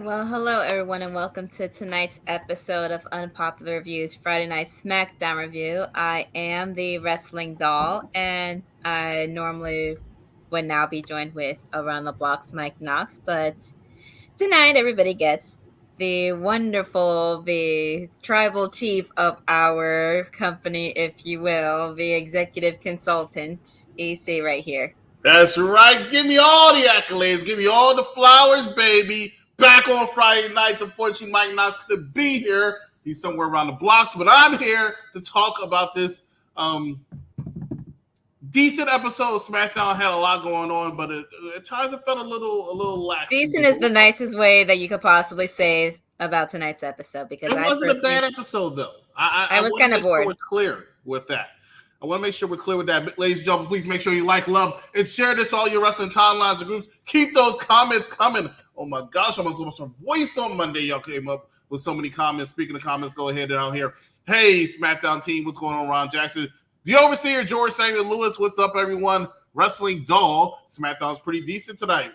Well, hello everyone, and welcome to tonight's episode of Unpopular Reviews Friday Night Smackdown Review. I am the wrestling doll, and I normally would now be joined with Around the Block's Mike Knox, but tonight everybody gets the wonderful, the tribal chief of our company, if you will, the executive consultant, EC, right here. That's right. Give me all the accolades. Give me all the flowers, baby. Back on Friday nights. Unfortunately, Mike Knox couldn't be here. He's somewhere around the blocks, but I'm here to talk about this decent episode of SmackDown. Had a lot going on, but at times it felt a little lax. Decent is the nicest way that you could possibly say about tonight's episode, because it wasn't a bad episode, though. I was kind of bored. Sure we're clear with that. I want to make sure we're clear with that. Ladies and gentlemen, please make sure you like, love, and share this to all your wrestling timelines and groups. Keep those comments coming. Oh, my gosh, I almost lost my voice on Monday. Y'all came up with so many comments. Speaking of comments, go ahead down here. Hey, SmackDown team, what's going on, Ron Jackson? The Overseer, George Samuel Lewis, what's up, everyone? Wrestling Doll. SmackDown's pretty decent tonight.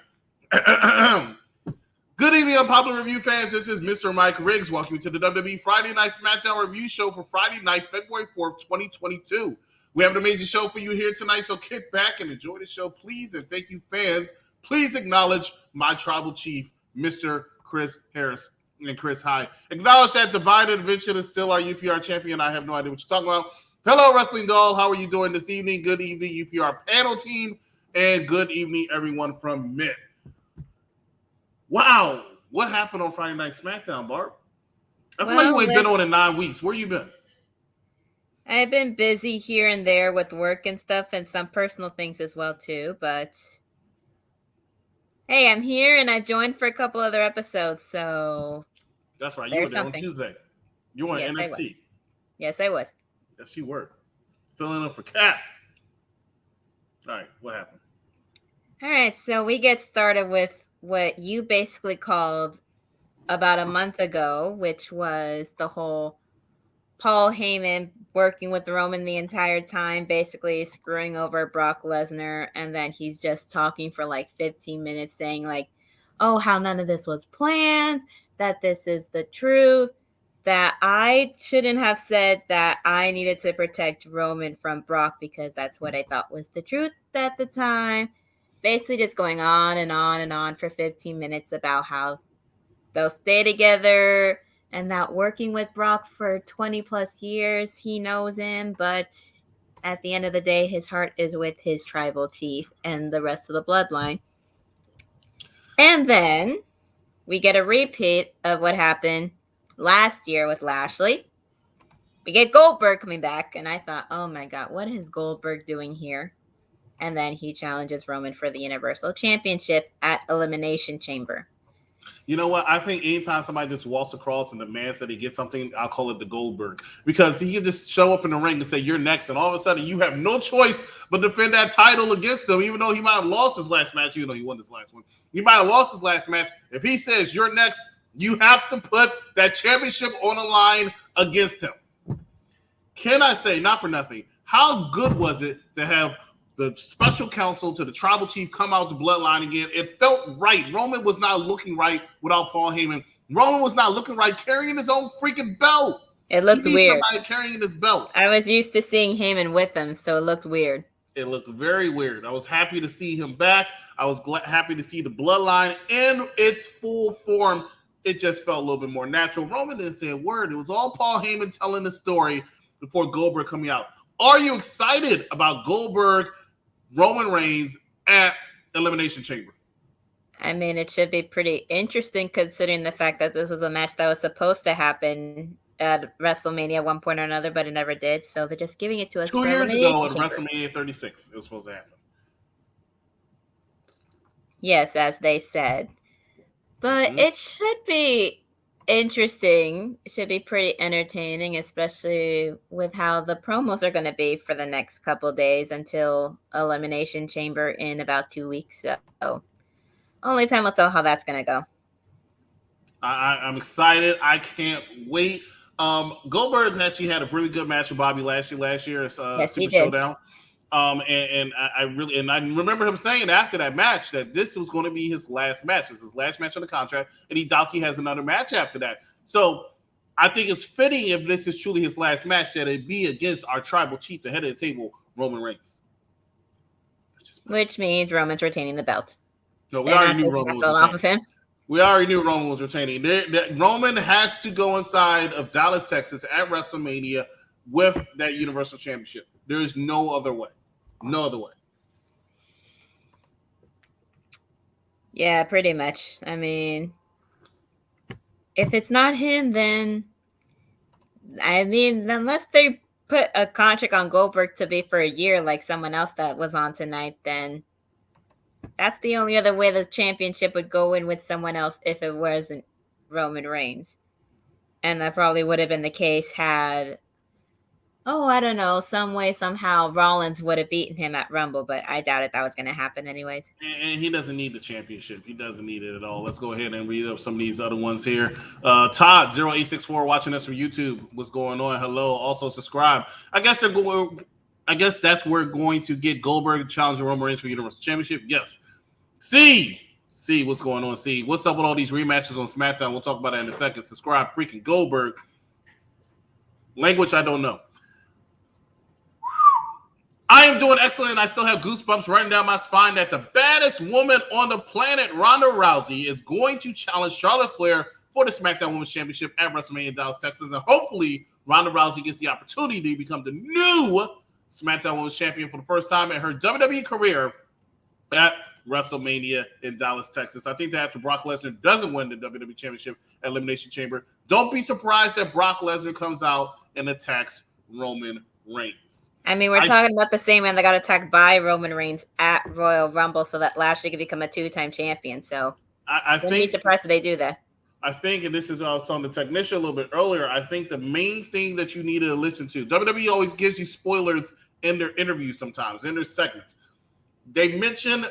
Good evening, Unpopular Review fans. This is Mr. Mike Riggs. Welcome to the WWE Friday Night SmackDown Review Show for Friday night, February 4th, 2022. We have an amazing show for you here tonight, so kick back and enjoy the show, please. And thank you, fans. Please acknowledge my tribal chief, Mr. Chris Harris and Chris High. Acknowledge that Divided Invention is still our UPR champion. I have no idea what you're talking about. Hello, Wrestling Doll. How are you doing this evening? Good evening, UPR panel team. And good evening, everyone from Mint. Wow. What happened on Friday Night SmackDown, Barb? I feel like you ain't been on in 9 weeks. Where you been? I've been busy here and there with work and stuff, and some personal things as well too, but hey, I'm here and I joined for a couple other episodes, so that's right. You were there on Tuesday. You were on NXT. Yes, I was. Yes, you were. Filling in for Cap. All right, what happened? All right, so we get started with what you basically called about a month ago, which was the whole Paul Heyman working with Roman the entire time, basically screwing over Brock Lesnar, and then he's just talking for like 15 minutes saying like, oh, how none of this was planned, that this is the truth, that I shouldn't have said that I needed to protect Roman from Brock because that's what I thought was the truth at the time. Basically just going on and on and on for 15 minutes about how they'll stay together, and that working with Brock for 20 plus years, he knows him, but at the end of the day, his heart is with his tribal chief and the rest of the bloodline. And then we get a repeat of what happened last year with Lashley. We get Goldberg coming back, and I thought, oh my God, what is Goldberg doing here? And then he challenges Roman for the Universal Championship at Elimination Chamber. You know what? I think anytime somebody just walks across and demands that he get something, I'll call it the Goldberg. Because he can just show up in the ring and say, you're next. And all of a sudden, you have no choice but defend that title against him, even though he might have lost his last match, even though he won his last one. He might have lost his last match. If he says, you're next, you have to put that championship on the line against him. Can I say, not for nothing, how good was it to have the special counsel to the tribal chief come out the bloodline again? It felt right. Roman was not looking right without Paul Heyman. Roman was not looking right carrying his own freaking belt. It looked weird. Somebody carrying his belt. I was used to seeing Heyman with him, so it looked weird. It looked very weird. I was happy to see him back. I was happy to see the bloodline in its full form. It just felt a little bit more natural. Roman didn't say a word. It was all Paul Heyman telling the story before Goldberg coming out. Are you excited about Goldberg, Roman Reigns at Elimination Chamber? I mean, it should be pretty interesting considering the fact that this was a match that was supposed to happen at WrestleMania at one point or another, but it never did. So they're just giving it to us 2 years ago at WrestleMania 36. It was supposed to happen. Yes, as they said. But it should be interesting. It should be pretty entertaining, especially with how the promos are going to be for the next couple of days until Elimination Chamber in about 2 weeks. So only time will tell how that's going to go. I'm excited. I can't wait. Goldberg actually had a really good match with Bobby Lashley last year at Yes, Super Showdown. And I remember him saying after that match that this was going to be his last match. This is his last match on the contract, and he doubts he has another match after that. So I think it's fitting, if this is truly his last match, that it be against our tribal chief, the head of the table, Roman Reigns. Which means Roman's retaining the belt. No, we already knew Roman was retaining. Off of him. We already knew Roman was retaining. Roman has to go inside of Dallas, Texas at WrestleMania with that Universal Championship. There is no other way. No other way. Yeah, pretty much. I mean, if it's not him, then unless they put a contract on Goldberg to be for a year like someone else that was on tonight, then that's the only other way the championship would go in with someone else if it wasn't Roman Reigns. And that probably would have been the case had, I don't know, some way, somehow Rollins would have beaten him at Rumble, but I doubted that was going to happen anyways. And he doesn't need the championship. He doesn't need it at all. Let's go ahead and read up some of these other ones here. Todd0864 watching us from YouTube. What's going on? Hello. Also subscribe. I guess that's where we're going to get Goldberg challenging Roman Reigns for Universal Championship. Yes. See what's going on. See what's up with all these rematches on SmackDown. We'll talk about that in a second. Subscribe. Freaking Goldberg. Language I don't know. I am doing excellent. I still have goosebumps running down my spine that the baddest woman on the planet, Ronda Rousey, is going to challenge Charlotte Flair for the SmackDown Women's Championship at WrestleMania in Dallas, Texas. And hopefully Ronda Rousey gets the opportunity to become the new SmackDown Women's Champion for the first time in her WWE career at WrestleMania in Dallas, Texas. I think that after Brock Lesnar doesn't win the WWE Championship at Elimination Chamber, don't be surprised that Brock Lesnar comes out and attacks Roman Reigns. I mean, we're talking about the same man that got attacked by Roman Reigns at Royal Rumble so that Lashley could become a two-time champion. So I wouldn't be surprised if they do that. I think, and this is I was telling the technician a little bit earlier, I think the main thing that you need to listen to, WWE always gives you spoilers in their interviews sometimes, in their segments. They mention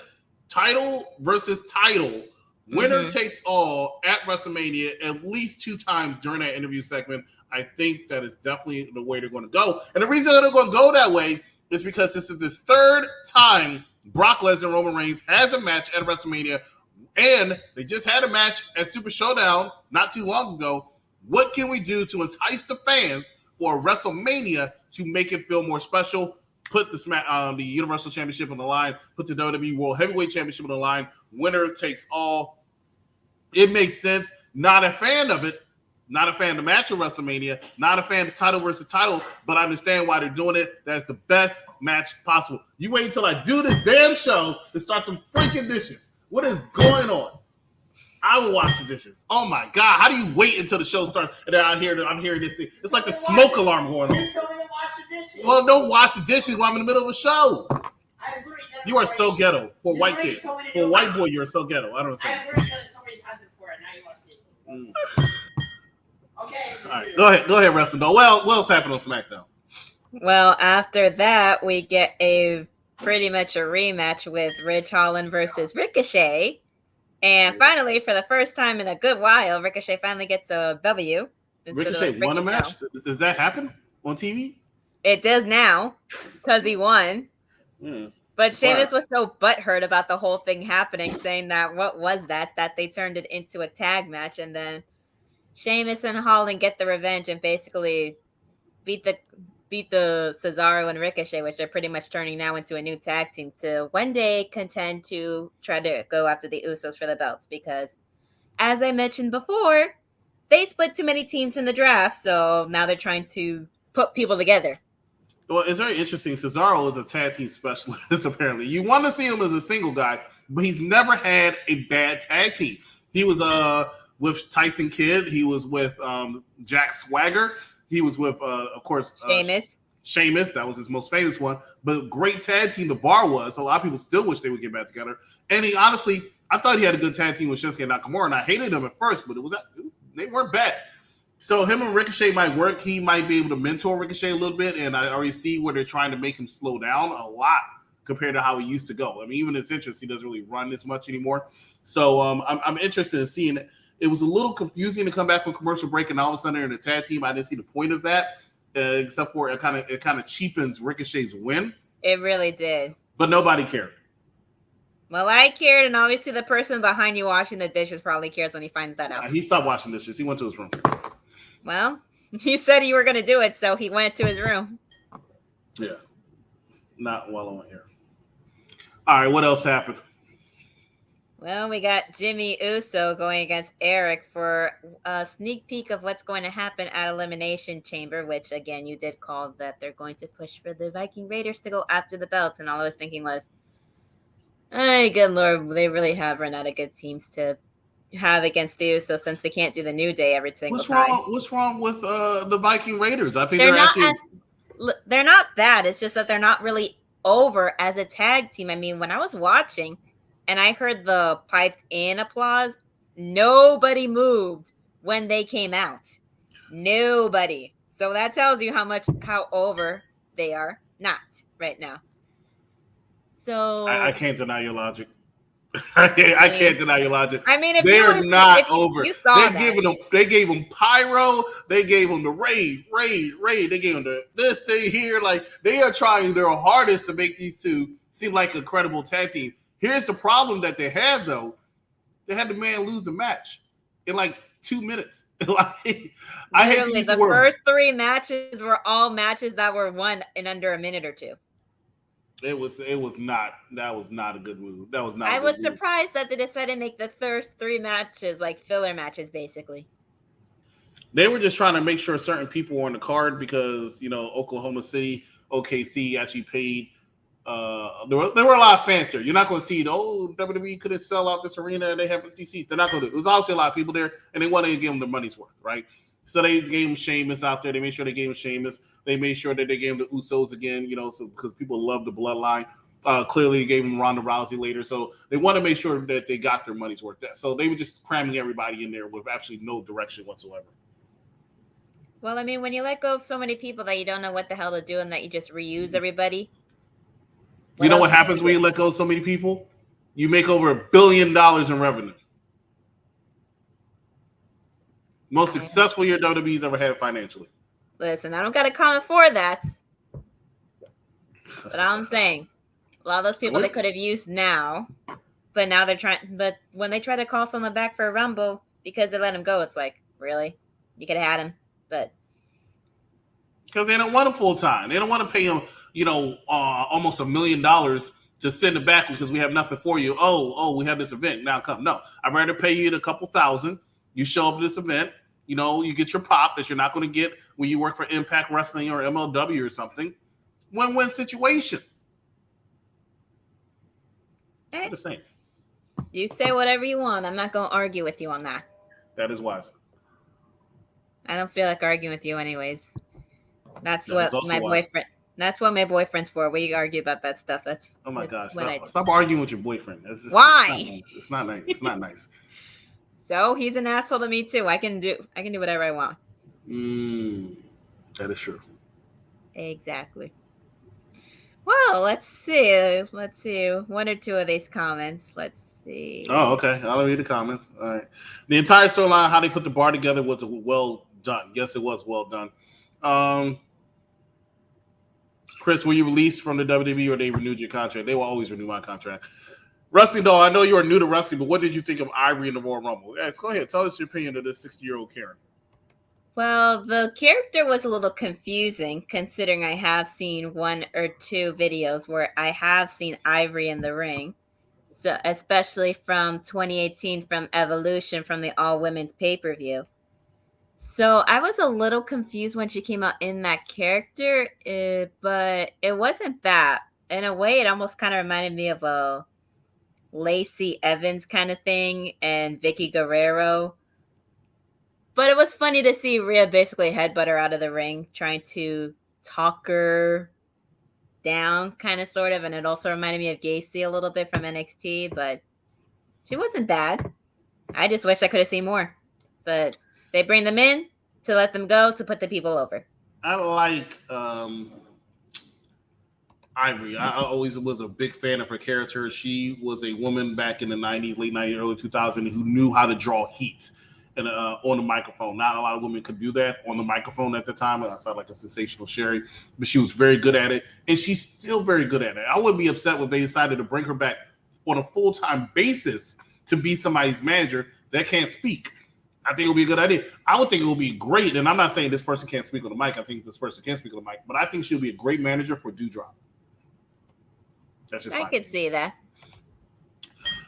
title versus title, winner takes all at WrestleMania at least 2 times during that interview segment. I think that is definitely the way they're going to go. And the reason they're going to go that way is because this is this 3rd time Brock Lesnar and Roman Reigns has a match at WrestleMania, and they just had a match at Super Showdown not too long ago. What can we do to entice the fans for WrestleMania to make it feel more special? Put the Universal Championship on the line, put the WWE World Heavyweight Championship on the line, winner takes all. It makes sense. Not a fan of it. Not a fan of the match at WrestleMania. Not a fan of title versus title, but I understand why they're doing it. That's the best match possible. You wait until I do this damn show to start them freaking dishes. What is going on? I will wash the dishes. Oh my God. How do you wait until the show starts and then I'm hearing this thing? It's like the smoke alarm going on. You told me to wash the dishes. Well, don't wash the dishes while I'm in the middle of a show. You are so ghetto for a white kid. For a white boy, you're so ghetto. I don't understand. I've already done it so many times before, and now you want to see it. Okay. All right, go ahead, Wrestling Doll. Well, what else happened on SmackDown? Well, after that, we get pretty much a rematch with Ridge Holland versus Ricochet. And finally, for the first time in a good while, Ricochet finally gets a W. Ricochet won a match? Does that happen on TV? It does now, because he won. But Sheamus was so butthurt about the whole thing happening, saying that what was that they turned it into a tag match, and then Sheamus and Holland get the revenge and basically beat the Cesaro and Ricochet, which they're pretty much turning now into a new tag team to one day contend to try to go after the Usos for the belts, because as I mentioned before, they split too many teams in the draft, so now they're trying to put people together. Well, it's very interesting. Cesaro is a tag team specialist, apparently. You want to see him as a single guy, but he's never had a bad tag team. He was with Tyson Kidd. He was with Jack Swagger. He was with, of course, Sheamus. That was his most famous one. But great tag team the Bar was. A lot of people still wish they would get back together. And he honestly, I thought he had a good tag team with Shinsuke Nakamura, and I hated him at first, but they weren't bad. So him and Ricochet might work. He might be able to mentor Ricochet a little bit, and I already see where they're trying to make him slow down a lot compared to how he used to go. I mean, even in his entrance, he doesn't really run as much anymore. So I'm interested in seeing it. It was a little confusing to come back from commercial break and all of a sudden they're in a tag team. I didn't see the point of that, except for it kind of cheapens Ricochet's win It really did. But nobody cared. Well, I cared, and obviously the person behind you washing the dishes probably cares when he finds that out. He stopped washing dishes. He went to his room. Well, you said you were going to do it, so he went to his room. Yeah. Not while on here. All right, what else happened? Well, we got Jimmy Uso going against Erik for a sneak peek of what's going to happen at Elimination Chamber, which, again, you did call that they're going to push for the Viking Raiders to go after the belts. And all I was thinking was, hey, good Lord, they really have run out of good teams to have against the Usos since they can't do the New Day every single time. What's wrong with the Viking Raiders? I think they're not bad. It's just that they're not really over as a tag team. I mean, when I was watching and I heard the piped in applause, nobody moved when they came out. Nobody. So that tells you how over they are. Not right now. So I can't deny your logic. I can't deny your logic. I mean, if they're not over. They gave them pyro. They gave them the raid. They gave them this thing here. Like, they are trying their hardest to make these two seem like a credible tag team. Here's the problem that they had, though. They had the man lose the match in like 2 minutes. Like, I hate the first 3 matches were all matches that were won in under a minute or two. It was not a good move. That was not. I was surprised that they decided to make the first 3 matches like filler matches, basically. They were just trying to make sure certain people were on the card because, Oklahoma City, OKC actually paid. There were a lot of fans there. You're not going to see WWE couldn't sell out this arena and they have empty seats. They're not going to. It was obviously a lot of people there, and they wanted to give them the money's worth, right? So they gave him Sheamus out there. They made sure they gave him Sheamus. They made sure that they gave him the Usos again, so because people love the bloodline. Clearly, they gave him Ronda Rousey later. So they want to make sure that they got their money's worth. So they were just cramming everybody in there with absolutely no direction whatsoever. Well, I mean, when you let go of so many people that you don't know what the hell to do and that you just reuse everybody. You know what happens when you let go of so many people? You make over $1 billion in revenue. Most successful year WWE's ever had financially. Listen, I don't got a comment for that. But I'm saying, a lot of those people they could have used now, but now they're trying. But when they try to call someone back for a Rumble because they let him go, it's like, really? You could have had him, but because they don't want him full time. They don't want to pay him, almost $1 million to send it back because we have nothing for you. Oh, we have this event now. Come, no, I'd rather pay you a couple thousand. You show up at this event. You get your pop that you're not going to get when you work for Impact Wrestling or MLW or something. Win-win situation. Hey, the same. You say whatever you want. I'm not going to argue with you on that. That is wise. I don't feel like arguing with you anyways. That's what my boyfriend. That's what my boyfriend's for. We argue about that stuff. Oh my gosh! Stop arguing with your boyfriend. Why? It's not nice. It's not nice. So he's an asshole to me too. I can do whatever I want. That is true. Exactly. Well, let's see. 1 or 2 of these comments. Let's see. Oh, okay. I'll read the comments. All right. The entire storyline, how they put the bar together, was well done. Yes, it was well done. Chris, were you released from the WWE or they renewed your contract? They will always renew my contract. Wrestling Doll, I know you are new to wrestling, but what did you think of Ivory in the Royal Rumble? Yes, go ahead. Tell us your opinion of this 60-year-old Karen. Well, the character was a little confusing considering I have seen 1 or 2 videos where I have seen Ivory in the ring. So, especially from 2018 from Evolution from the all-women's pay-per-view. So I was a little confused when she came out in that character, but it wasn't that. In a way, it almost kind of reminded me of a Lacey Evans kind of thing and Vicky Guerrero. But it was funny to see Rhea basically headbutt her out of the ring, trying to talk her down, kind of, sort of. And it also reminded me of Gacy a little bit from NXT, but she wasn't bad. I just wish I could have seen more. But they bring them in to let them go to put the people over. I like Ivory. I always was a big fan of her character. She was a woman back in the 90s, late 90s, early 2000s who knew how to draw heat. and on the microphone. Not a lot of women could do that on the microphone at the time. I sound like a sensational Sherry, but she was very good at it, and she's still very good at it. I wouldn't be upset when they decided to bring her back on a full-time basis to be somebody's manager that can't speak. I think it would be a good idea. I would think it would be great, and I'm not saying this person can't speak on the mic. I think this person can speak on the mic, but I think she'll be a great manager for Doudrop. That's just I could see that.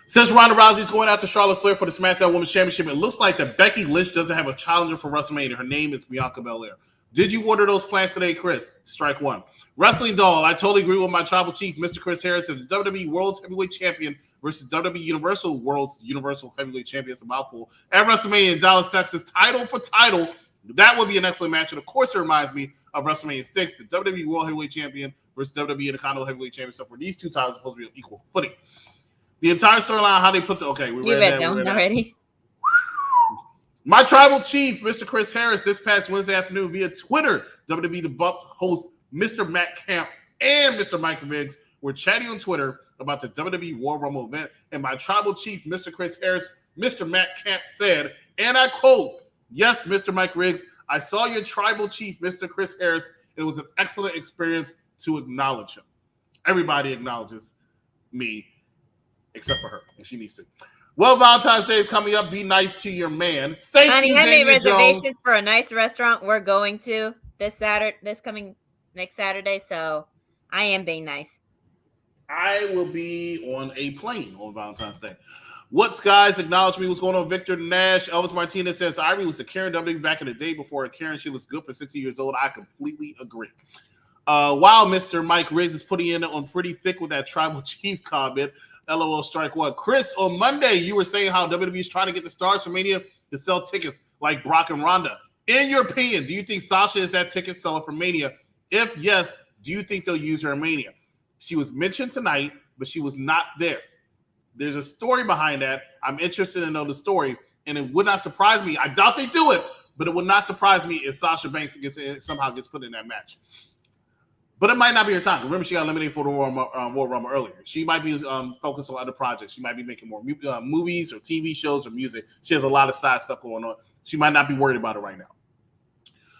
Since Ronda Rousey's going after Charlotte Flair for the SmackDown Women's Championship, it looks like that Becky Lynch doesn't have a challenger for WrestleMania. Her name is Bianca Belair. Did you order those plans today, Chris? Strike one. Wrestling Doll, I totally agree with my tribal chief, Mr. Chris Harris, and the WWE World's Heavyweight Champion versus WWE Universal Heavyweight Champion. It's a mouthful. At WrestleMania in Dallas, Texas, title for title. That would be an excellent match. And of course, it reminds me of WrestleMania 6, the WWE World Heavyweight Champion versus WWE Intercontinental Heavyweight Champion. So for these two titles, supposed to be on equal footing. The entire storyline, how they put the we read that already. My tribal chief, Mr. Chris Harris, this past Wednesday afternoon via Twitter, WWE The Buck host Mr. Matt Camp and Mr. Mike Riggs were chatting on Twitter about the WWE Royal Rumble event, and my tribal chief, Mr. Chris Harris, Mr. Matt Camp said, and I quote, "Yes, Mr. Mike Riggs, I saw your tribal chief, Mr. Chris Harris. It was an excellent experience to acknowledge him." Everybody acknowledges me, except for her, and she needs to. Well, Valentine's Day is coming up. Be nice to your man. Thank you, I made Daniel reservations Jones. for a nice restaurant we're going to next Saturday, so I am being nice. I will be on a plane on Valentine's Day. What's guys? Acknowledge me. What's going on? Victor Nash. Elvis Martinez says Ivory was the Karen W back in the day before Karen. She was good for 60 years old. I completely agree. Wow, Mr. Mike Riggs is putting in on pretty thick with that tribal chief comment. LOL strike one. Chris, on Monday, you were saying how WWE is trying to get the stars from Mania to sell tickets like Brock and Ronda. In your opinion, do you think Sasha is that ticket seller for Mania? If yes, do you think they'll use her in Mania? She was mentioned tonight, but she was not there. There's a story behind that. I'm interested to know the story, and it would not surprise me. I doubt they do it, but it would not surprise me if Sasha Banks somehow gets put in that match. But it might not be her time. Remember, she got eliminated for the Royal Rumble earlier. She might be focused on other projects. She might be making more movies or TV shows or music. She has a lot of side stuff going on. She might not be worried about it right now.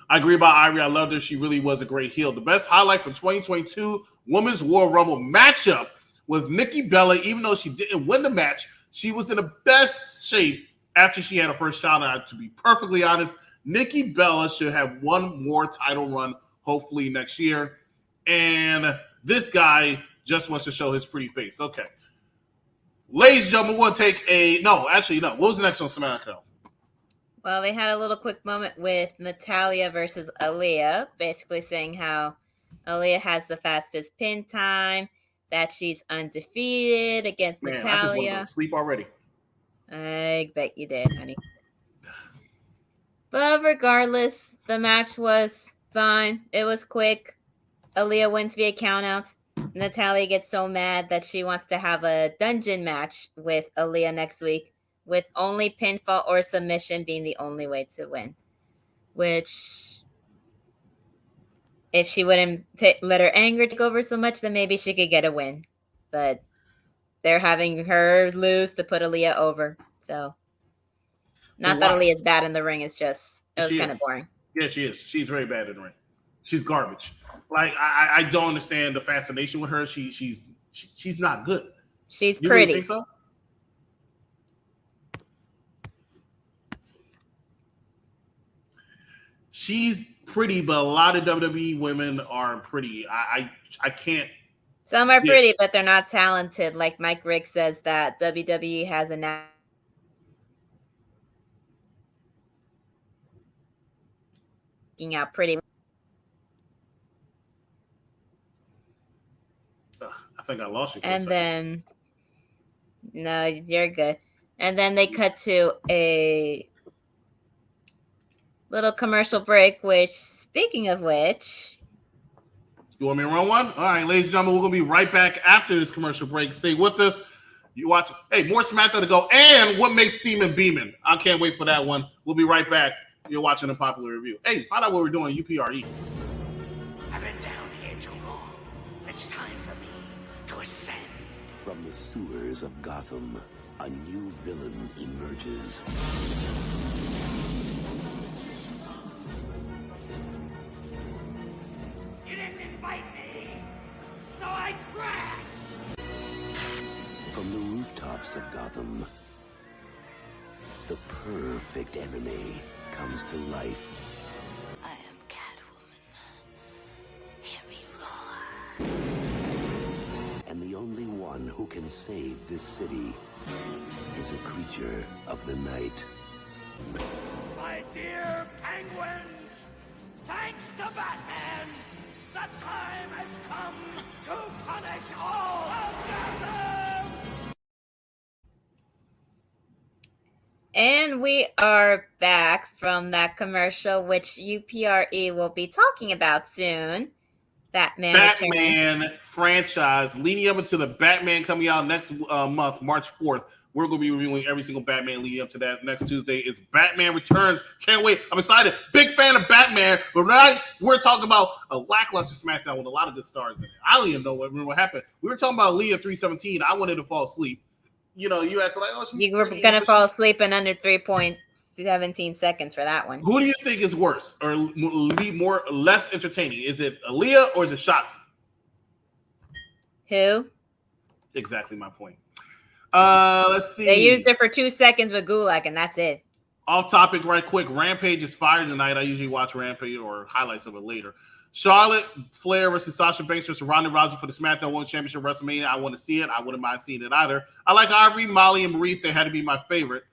I agree about Ivory. I loved her. She really was a great heel. The best highlight from 2022 Women's Royal Rumble matchup was Nikki Bella. Even though she didn't win the match, she was in the best shape after she had her first child. And to be perfectly honest, Nikki Bella should have one more title run, hopefully next year. And this guy just wants to show his pretty face. Okay. Ladies and gentlemen, we'll take no. What was the next one, Samantha? Well, they had a little quick moment with Natalya versus Aliyah, basically saying how Aliyah has the fastest pin time, that she's undefeated against Natalya. I just want to go to sleep already. I bet you did, honey. But regardless, the match was fine. It was quick. Aliyah wins via countouts. Natalya gets so mad that she wants to have a dungeon match with Aliyah next week, with only pinfall or submission being the only way to win. Which, if she wouldn't let her anger take over so much, then maybe she could get a win. But they're having her lose to put Aliyah over. So, not that Aliyah's bad in the ring. It's just, it was kind of boring. Yeah, she is. She's very bad in the ring. She's garbage. Like, I don't understand the fascination with her. She's not good. She's pretty. You think so? She's pretty, but a lot of WWE women are pretty. I can't. Some are pretty, but they're not talented. Like Mike Rick says that WWE has a out pretty. I think I lost you. And then, no, you're good. And then they cut to a little commercial break, which, speaking of which. You want me to run one? All right, ladies and gentlemen, we're going to be right back after this commercial break. Stay with us. You watch. Hey, more SmackDown to go. And what makes STEAMIN BEAMIN? I can't wait for that one. We'll be right back. You're watching a popular review. Hey, find out what we're doing. UPRE. I've been down here too long. It's time for me to ascend. From the sewers of Gotham, a new villain emerges. From the rooftops of Gotham, the perfect enemy comes to life. I am Catwoman. Hear me roar. And the only one who can save this city is a creature of the night. My dear penguins, thanks to Batman, the time has come to punish all of Gotham! And we are back from that commercial, which UPRE will be talking about soon. Batman franchise leading up into the Batman coming out next month, March 4th. We're going to be reviewing every single Batman leading up to that. Next Tuesday is Batman Returns. Can't wait. I'm excited. Big fan of Batman. But right, we're talking about a lackluster SmackDown with a lot of good stars in it. I don't even know what happened. We were talking about Aliyah 317. I wanted to fall asleep. You know, you had to like, oh, you were going to fall asleep in under 3.17 seconds for that one. Who do you think is worse or less entertaining? Is it Aliyah or is it Shotzi? Who? Exactly my point. Let's see. They used it for 2 seconds with Gulak, and that's it. Off topic, right quick. Rampage is fired tonight. I usually watch Rampage or highlights of it later. Charlotte Flair versus Sasha Banks versus Ronda Rousey for the SmackDown Women's Championship WrestleMania. I want to see it. I wouldn't mind seeing it either. I like Ivory, Molly, and Maurice. They had to be my favorite.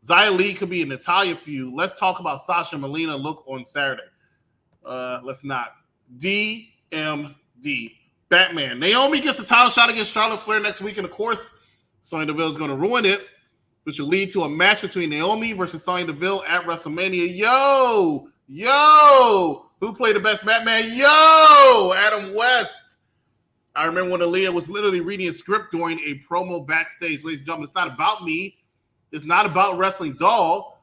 Xia Li could be a Natalya feud. Let's talk about Sasha Melina look on Saturday. Let's not. DMD. Batman. Naomi gets a title shot against Charlotte Flair next week, and of course, Sonya Deville is going to ruin it, which will lead to a match between Naomi versus Sonya Deville at WrestleMania. Yo! Who played the best Batman? Yo! Adam West. I remember when Aliyah was literally reading a script during a promo backstage. Ladies and gentlemen, it's not about me. It's not about Wrestling Doll.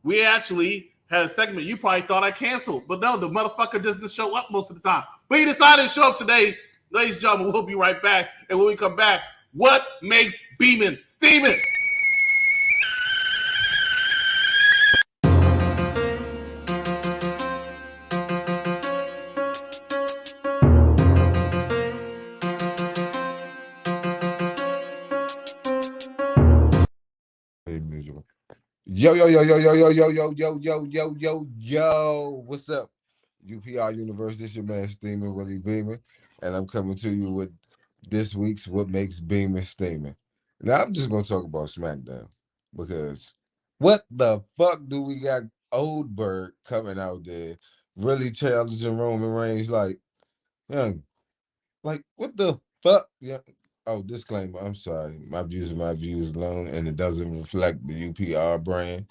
We actually had a segment you probably thought I canceled. But no, the motherfucker doesn't show up most of the time. But he decided to show up today. Ladies and gentlemen, we'll be right back. And when we come back, what makes BEAMIN steaming? Yo, what's up? UPR Universe, this your man Steamin' Willie Beamin, and I'm coming to you with this week's What Makes BEAMIN Steamin'. Now I'm just gonna talk about SmackDown because what the fuck do we got Goldberg coming out there really challenging Roman Reigns like, young, like what the fuck? Yeah. Oh, disclaimer, I'm sorry. My views are my views alone, and it doesn't reflect the UPR brand.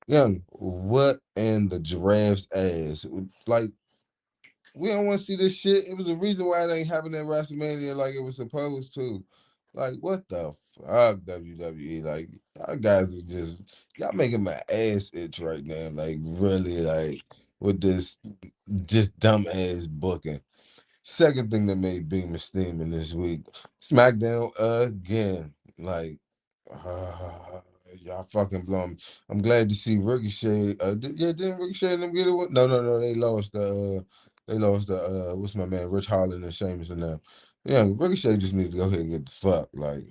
Young, what in the giraffe's ass? Like, we don't want to see this shit. It was a reason why it ain't happening at WrestleMania like it was supposed to. Like, what the fuck, WWE? Like, y'all guys are just, y'all making my ass itch right now. Like, really, like, with this just dumb ass booking. Second thing that made BEAMIN steaming this week, SmackDown again. Like, y'all fucking blow me. I'm glad to see Ricochet. Didn't Ricochet and them get it? No. They lost the. What's my man? Ridge Holland and Sheamus and them. Yeah, Ricochet just need to go ahead and get the fuck. Like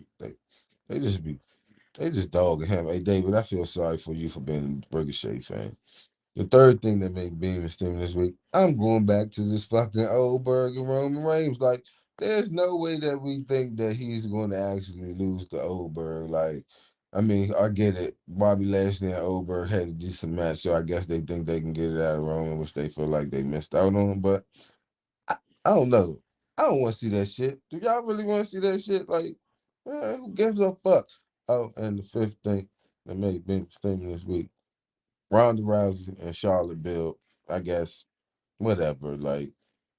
they just dogging him. Hey David, I feel sorry for you for being a Ricochet fan. The third thing that made BEAMIN steaming this week, I'm going back to this fucking Goldberg and Roman Reigns. Like, there's no way that we think that he's going to actually lose to Goldberg. Like, I mean, I get it. Bobby Lashley and Goldberg had a decent match, so I guess they think they can get it out of Roman, which they feel like they missed out on. But I don't know. I don't want to see that shit. Do y'all really want to see that shit? Like, who gives a fuck? Oh, and the fifth thing that made BEAMIN steaming this week, Ronda Rousey and Charlotte build, I guess, whatever. Like,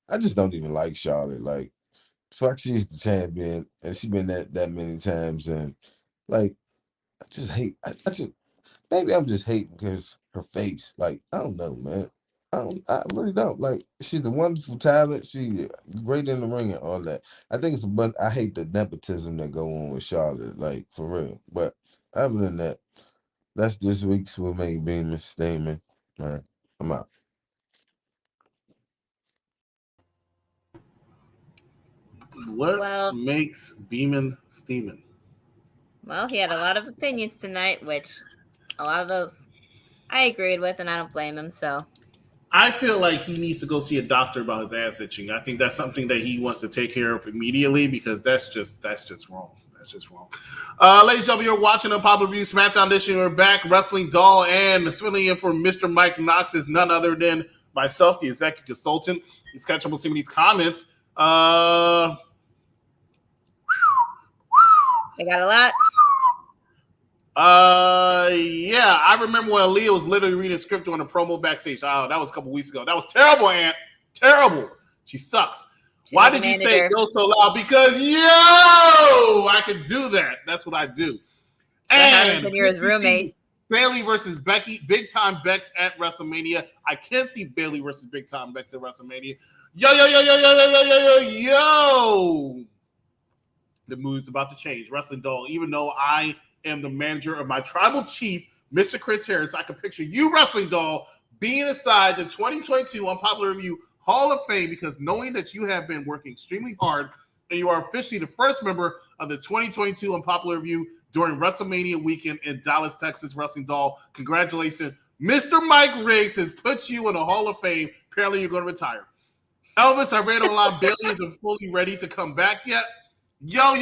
I just don't even like Charlotte. Like, fuck, she's the champion, and she's been that many times, and like, I just hate. I just maybe I'm just hating because her face. Like, I don't know, man. I really don't. Like, she's a wonderful talent. She great in the ring and all that. I think it's a bunch. I hate the nepotism that go on with Charlotte. Like, for real. But other than that. That's this week's What Made BEAMIN steaming. Man, I'm out. What makes BEAMIN steaming? Well, he had a lot of opinions tonight, which a lot of those I agreed with, and I don't blame him. So I feel like he needs to go see a doctor about his ass itching. I think that's something that he wants to take care of immediately because that's just wrong. That's just wrong. Ladies and gentlemen, you're watching Unpopular Review Smackdown Edition. We're back. Wrestling Doll and filling in for Mr. Mike Knox is none other than myself, the executive consultant. Let's catch up with some of these comments. they got a lot. Yeah, I remember when Aliyah was literally reading a script on a promo backstage. Oh, that was a couple weeks ago. That was terrible, Aunt. Terrible. She sucks. Why did you say it so loud? Because I could do that. That's what I do. And you're his roommate. Bayley versus Becky, Big Time Bex at WrestleMania. I can see Bayley versus Big Time Bex at WrestleMania. Yo. The mood's about to change. Wrestling Doll, even though I am the manager of my tribal chief, Mr. Chris Harris, I can picture you, Wrestling Doll, being inside the 2022 Unpopular Review Hall of Fame because knowing that you have been working extremely hard and you are officially the first member of the 2022 Unpopular Review during WrestleMania weekend in Dallas, Texas. Wrestling Doll, congratulations. Mr. Mike Riggs has put you in the Hall of Fame. Apparently you're going to retire. Elvis, I read online Bayley isn't fully ready to come back yet. Yo,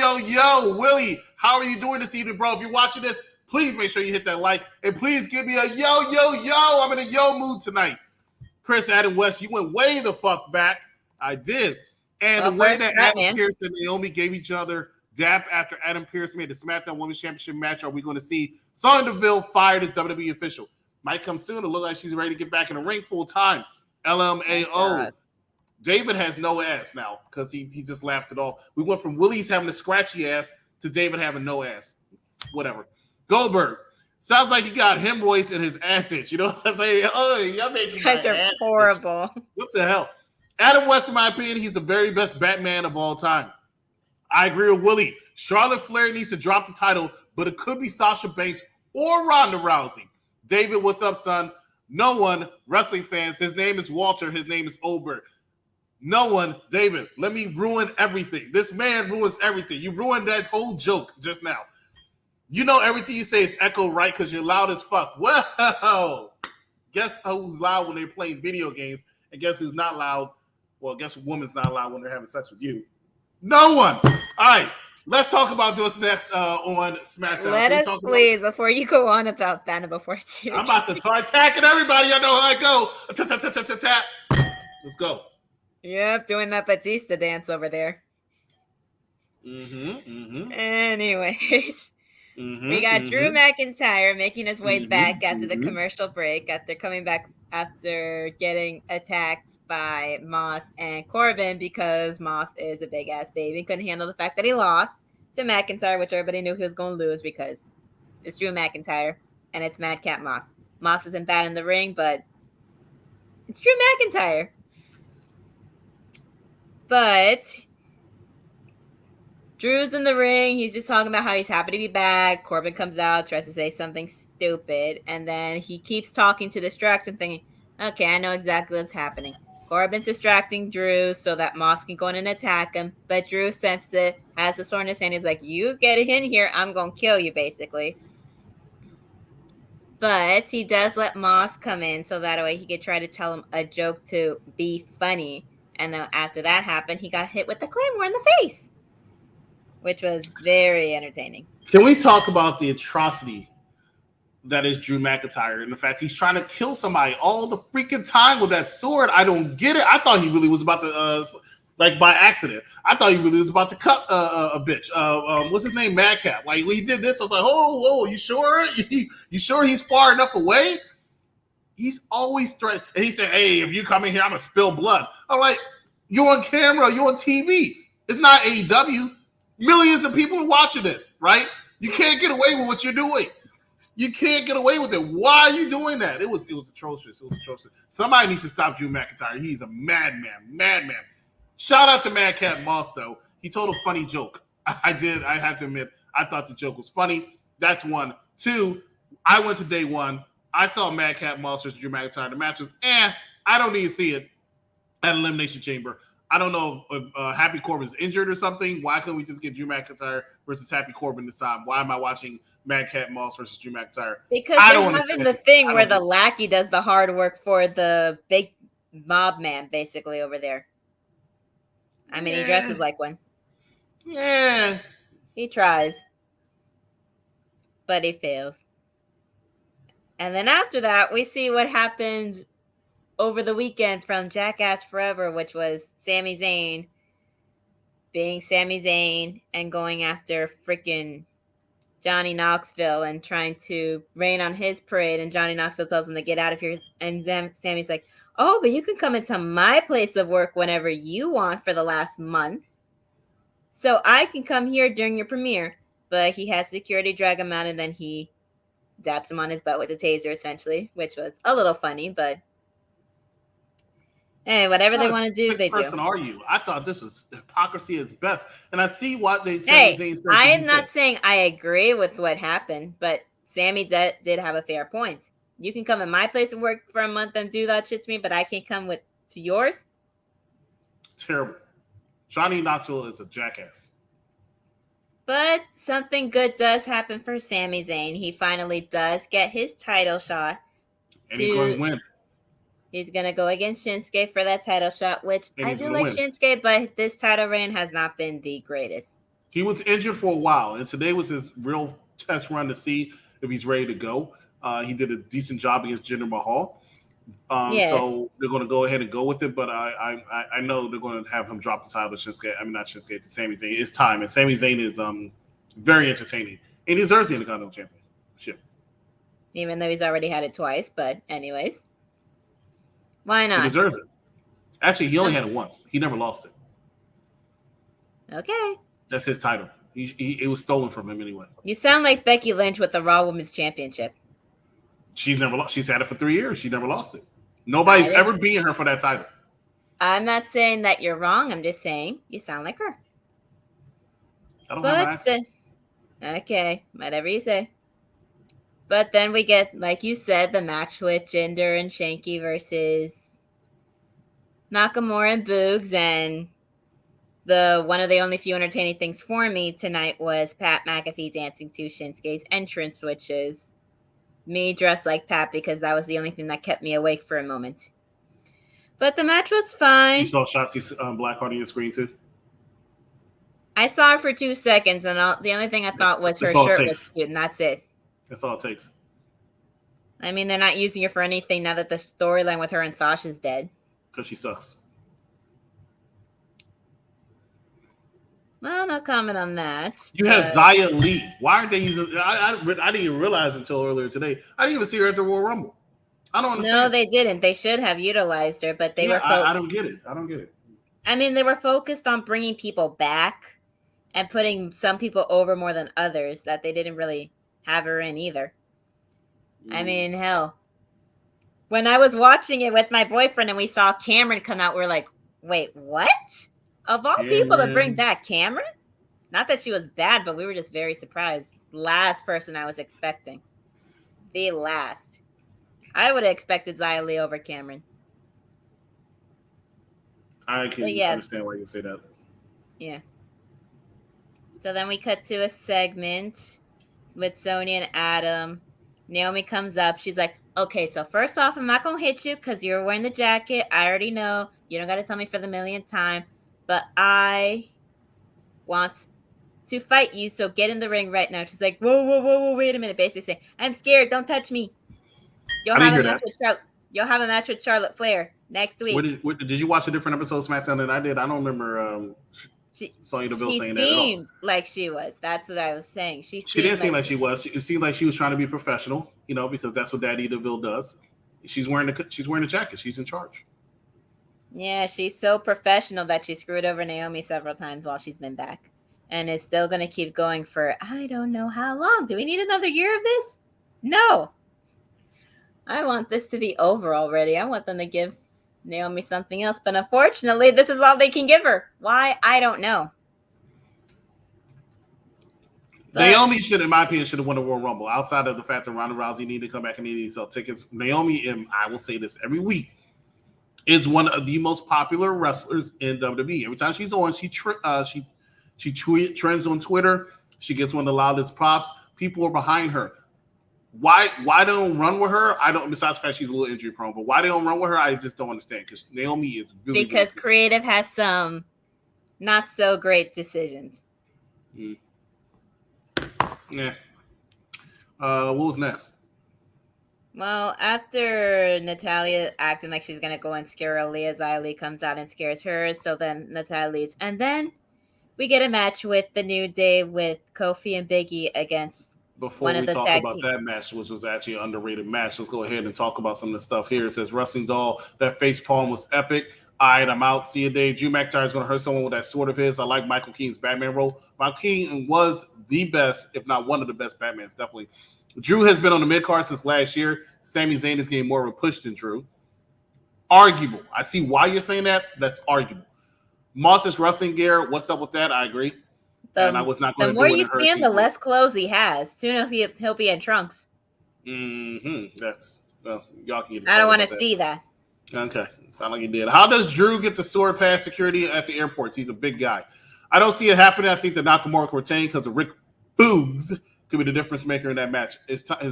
Willie, how are you doing this evening, bro? If you're watching this, please make sure you hit that like, and please give me a yo. I'm in a yo mood tonight. Chris, Adam West, you went way the fuck back. I did. And the way that Adam Pearce and Naomi gave each other dap after Adam Pearce made the SmackDown Women's Championship match, are we going to see Sonya Deville fired as WWE official? Might come soon. It looks like she's ready to get back in the ring full time. LMAO. David has no ass now because he just laughed it off. We went from Willie's having a scratchy ass to David having no ass. Whatever. Goldberg. Sounds like he got hemorrhoids in his ass itch. You know what I'm saying? Oh, y'all making my Guys are ass horrible. itch. What the hell? Adam West, in my opinion, he's the very best Batman of all time. I agree with Willie. Charlotte Flair needs to drop the title, but it could be Sasha Banks or Ronda Rousey. David, what's up, son? No one, wrestling fans, his name is Walter, his name is Oberg. No one, David, let me ruin everything. This man ruins everything. You ruined that whole joke just now. You know everything you say is echo right because you're loud as fuck. Well, guess who's loud when they're playing video games, and guess who's not loud? Well, guess woman's not loud when they're having sex with you. No one. All right, let's talk about this next on SmackDown. Let us please, before you go on about that and before too. I'm about to start attacking everybody. I know how I go. Let's go. Yep, doing that Batista dance over there. Anyways, we got Drew McIntyre making his way back after the commercial break, after coming back after getting attacked by Moss and Corbin because Moss is a big ass baby. Couldn't handle the fact that he lost to McIntyre, which everybody knew he was going to lose because it's Drew McIntyre and it's Madcap Moss. Moss isn't bad in the ring, but it's Drew McIntyre. But Drew's in the ring. He's just talking about how he's happy to be back. Corbin comes out, tries to say something stupid, and then he keeps talking to distract him, thinking, okay, I know exactly what's happening. Corbin's distracting Drew so that Moss can go in and attack him, but Drew sensed it, has the sword in his hand. He's like, you get in here, I'm going to kill you, basically. But he does let Moss come in so that way he could try to tell him a joke to be funny. And then after that happened, he got hit with the Claymore in the face, which was very entertaining. Can we talk about the atrocity that is Drew McIntyre and the fact he's trying to kill somebody all the freaking time with that sword? I don't get it. I thought he really was about to, like by accident, I thought he really was about to cut a bitch. What's his name? Madcap. Like when he did this, I was like, oh, you sure? You sure he's far enough away? He's always threatening. And he said, hey, if you come in here, I'm going to spill blood. I'm like, you're on camera. You're on TV. It's not AEW. Millions of people are watching this, right? You can't get away with what you're doing. You can't get away with it. Why are you doing that? It was atrocious. It was atrocious. Somebody needs to stop Drew McIntyre. He's a madman. Shout out to Madcap Moss, though. He told a funny joke. I have to admit, I thought the joke was funny. That's one. Two, I went to day one. I saw Madcap Moss versus Drew McIntyre. The match was, I don't need to see it at Elimination Chamber. I don't know if Happy Corbin's injured or something. Why couldn't we just get Drew McIntyre versus Happy Corbin this time? Why am I watching Madcap Moss versus Drew McIntyre? Because they're having the thing where the lackey does the hard work for the big mob man, basically, over there. I mean, he dresses like one. Yeah. He tries. But he fails. And then after that, we see what happened over the weekend from Jackass Forever, which was Sami Zayn being Sami Zayn and going after freaking Johnny Knoxville and trying to rain on his parade. And Johnny Knoxville tells him to get out of here. And Sammy's like, oh, but you can come into my place of work whenever you want for the last month. So I can come here during your premiere. But he has security drag him out, and then he zaps him on his butt with a taser, essentially, which was a little funny, but hey, whatever they want to do, they do. What person are you? I thought this was hypocrisy at its best, and I see what they say. Hey, I am not saying I agree with what happened, but Sammy did have a fair point. You can come in my place and work for a month and do that shit to me, but I can't come to yours? Terrible. Johnny Knoxville is a jackass. But something good does happen for Sami Zayn. He finally does get his title shot. And he's going to win. He's going to go against Shinsuke for that title shot, which I do like Shinsuke, but this title reign has not been the greatest. He was injured for a while, and today was his real test run to see if he's ready to go. He did a decent job against Jinder Mahal. Yes. So they're going to go ahead and go with it, but I know they're going to have him drop the title to Shinsuke. I mean, not Shinsuke, to Sami Zayn. It's time, and Sami Zayn is very entertaining. And he deserves the Intercontinental Championship. Even though he's already had it twice, but anyways. Why not? He deserves it. Actually, he only had it once. He never lost it. Okay. That's his title. It was stolen from him anyway. You sound like Becky Lynch with the Raw Women's Championship. She's never lost. She's had it for 3 years. She never lost it. Nobody's ever beaten her for that title. I'm not saying that you're wrong. I'm just saying you sound like her. I don't have an accent. Okay, whatever you say. But then we get, like you said, the match with Jinder and Shanky versus Nakamura and Boogs. And one of the only few entertaining things for me tonight was Pat McAfee dancing to Shinsuke's entrance, which is me dressed like Pat because that was the only thing that kept me awake for a moment. But the match was fine. You saw Shotzi's Blackheart on your screen too? I saw her for 2 seconds, and the only thing I thought was her shirt was cute, and that's it. That's all it takes. I mean, they're not using her for anything now that the storyline with her and Sasha's dead. Because she sucks. Well, no comment on that. You have Xia Li. Why aren't they using? I didn't even realize until earlier today. I didn't even see her at the Royal Rumble. I don't understand. No, they didn't. They should have utilized her, but they were. I don't get it. I don't get it. I mean, they were focused on bringing people back and putting some people over more than others that they didn't really have her in either. I mean, hell. When I was watching it with my boyfriend and we saw Cameron come out, we were like, wait, what? Of all people to bring back Cameron? Not that she was bad, but we were just very surprised. Last person I was expecting. The last. I would have expected Xia Li over Cameron. I can understand why you say that. Yeah. So then we cut to a segment with Sonya and Adam. Naomi comes up. She's like, okay, so first off, I'm not going to hit you because you're wearing the jacket. I already know. You don't got to tell me for the millionth time. But I want to fight you, so get in the ring right now. She's like, whoa, wait a minute. Basically saying, I'm scared. Don't touch me. You'll have a match with Charlotte Flair next week. Did you watch a different episode of SmackDown than I did? I don't remember Sonya Deville saying that at all. She seemed like she was. That's what I was saying. She didn't seem like she was. It seemed like she was trying to be professional, because that's what Daddy Deville does. She's wearing the jacket. She's in charge. Yeah, she's so professional that she screwed over Naomi several times while she's been back. And is still going to keep going for, I don't know how long. Do we need another year of this? No. I want this to be over already. I want them to give Naomi something else. But unfortunately, this is all they can give her. Why? I don't know. But Naomi in my opinion, should have won the Royal Rumble. Outside of the fact that Ronda Rousey needed to come back and needed to sell tickets. Naomi, and I will say this every week, is one of the most popular wrestlers in WWE. Every time she's on, she trends on Twitter. She gets one of the loudest props. People are behind her. Why don't run with her? I don't. Besides the fact she's a little injury prone, but why they don't run with her? I just don't understand. Because Naomi is really because creative has some not so great decisions. Yeah. What was next? Well, after Natalya acting like she's gonna go and scare Aliyah, Xia comes out and scares her. So then Natalya leaves, and then we get a match with the New Day with Kofi and Big E against. Before we talk about that match, which was actually an underrated match, let's go ahead and talk about some of the stuff here. It says Wrestling Doll, that face palm was epic. All right, I'm out. See you, Dave. Drew McIntyre is going to hurt someone with that sword of his. I like Michael Keaton's Batman role. Michael Keaton was the best, if not one of the best Batmans, definitely. Drew has been on the mid-card since last year. Sami Zayn is getting more of a push than Drew. Arguable. I see why you're saying that. That's arguable. Moss's wrestling gear, what's up with that? I agree. And I was not going to do it. The more you see him, the less clothes he has. Soon he'll be in trunks. That's y'all can get. I don't want to see that. Okay, sound like you did. How does Drew get the sword past security at the airports? He's a big guy. I don't see it happening. I think that Nakamura can retain because of Rick Boogs could be the difference maker in that match. It's not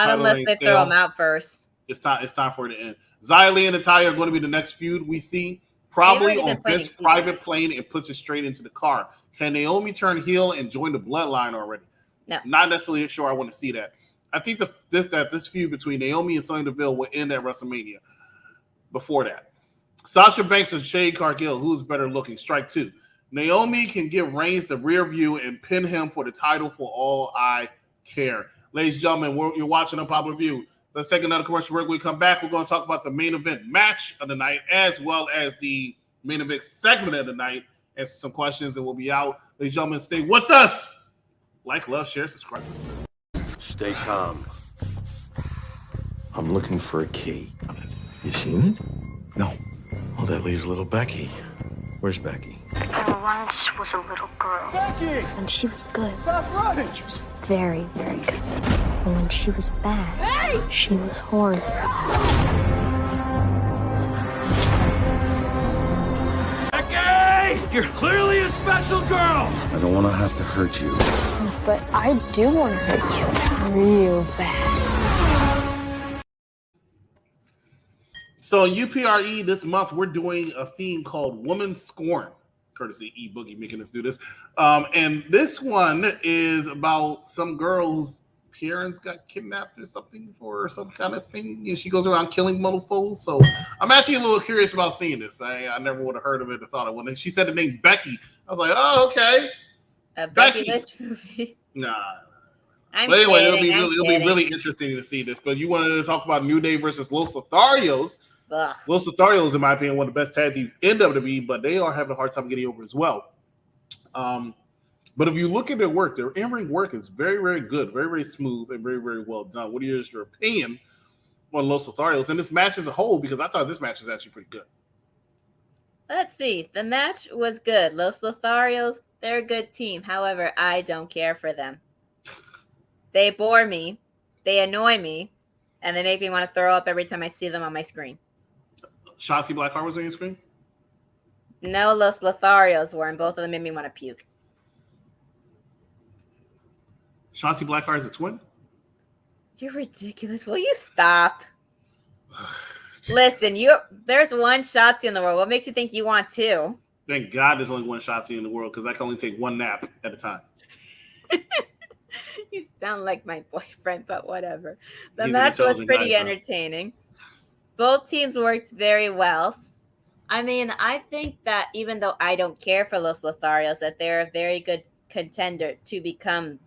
unless they throw him out first. It's time for it to end. Xia Li and Natalya are going to be the next feud we see. Probably on this private plane and puts it straight into the car. Can Naomi turn heel and join the bloodline already? No. Not necessarily sure I want to see that. I think that this feud between Naomi and Sonya Deville will end at WrestleMania. Before that, Sasha Banks and Shade Cargill, who's better looking? Strike 2. Naomi can give Reigns the rear view and pin him for the title for all I care. Ladies and gentlemen, you're watching Unpopular View. Let's take another commercial break. When we come back, we're going to talk about the main event match of the night as well as the main event segment of the night. Answer some questions and we'll be out. Ladies and gentlemen, stay with us. Like, love, share, subscribe. Stay calm. I'm looking for a key. You seen it? No. Well, that leaves little Becky. Where's Becky? There once was a little girl. Becky! And she was good. Stop running! She was very, very good. And when she was bad, she was horrible. Becky! You're clearly a special girl! I don't want to have to hurt you. But I do want to hurt you real bad. So UPRE this month, we're doing a theme called Woman Scorn, courtesy E Boogie making us do this. And this one is about some girl whose parents got kidnapped or something for some kind of thing. And she goes around killing motherfuckers. So I'm actually a little curious about seeing this. I never would have heard of it or thought of it. When she said the name Becky, I was like, oh, okay. A Becky Lynch movie. Nah. I'm but anyway, kidding, it'll be really interesting to see this. But you wanted to talk about New Day versus Los Lotharios. Ugh. Los Lotharios, in my opinion, one of the best tag teams in WWE, but they are having a hard time getting over as well. But if you look at their work, their in-ring work is very, very good, very, very smooth, and very, very well done. What is your opinion on Los Lotharios and this match as a whole? Because I thought this match was actually pretty good. Let's see. The match was good. Los Lotharios, they're a good team. However, I don't care for them. They bore me. They annoy me. And they make me want to throw up every time I see them on my screen. Shotzi Blackheart was on your screen? No, Los Lotharios were, and both of them made me want to puke. Shotzi Blackheart is a twin? You're ridiculous. Will you stop? Listen, there's one Shotzi in the world. What makes you think you want two? Thank God there's only one Shotzi in the world because I can only take one nap at a time. You sound like my boyfriend, but whatever. The match was pretty entertaining. Both teams worked very well. I mean, I think that even though I don't care for Los Lotharios, that they're a very good contender to become